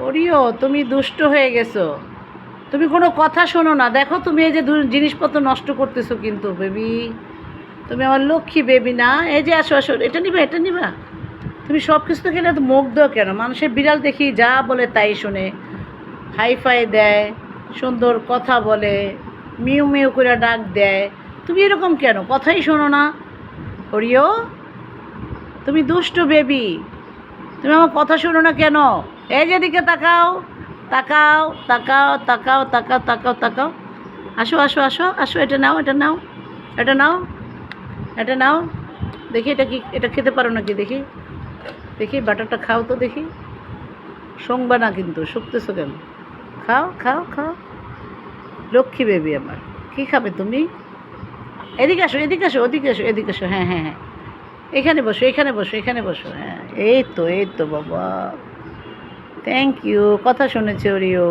Oreo তুমি দুষ্ট হয়ে গেছো, তুমি কোনো কথা শোনো না। দেখো তুমি এই যে জিনিসপত্র নষ্ট করতেছো কিন্তু বেবি, তুমি আমার লক্ষ্মী বেবি না। এই যে আসো আসো, এটা নিবা এটা নিবা। তুমি সব কিছু তো খেলে তো মুগ্ধ কেন? মানুষের বিড়াল দেখি যা বলে তাই শোনে, হাইফাই দেয়, সুন্দর কথা বলে, মিউ মিউ করে ডাক দেয়। তুমি এরকম কেন? কথাই শোনো না। ওরিও তুমি দুষ্ট বেবি, তুমি আমার কথা শোনো না কেন? এই যেদিকে তাকাও, তাকাও তাকাও তাকাও তাকাও তাকাও তাকাও। আসো আসো আসো আসো, এটা নাও এটা নাও এটা নাও এটা নাও। দেখি এটা কি, এটা খেতে পারো নাকি দেখি, দেখি বাটারটা খাও তো দেখি। শোংবা না কিন্তু, শুকতেছো কেন? খাও খাও খাও, লক্ষ্মী বেবি আমার। কী খাবে তুমি? এদিকে আসো এদিকে আসো ওদিকে আসো এদিকে আসো, হ্যাঁ হ্যাঁ হ্যাঁ, এখানে বসো এখানে বসো এখানে বসো, হ্যাঁ এই তো বাবা। থ্যাংক ইউ, কথা শুনেছে ওরিও।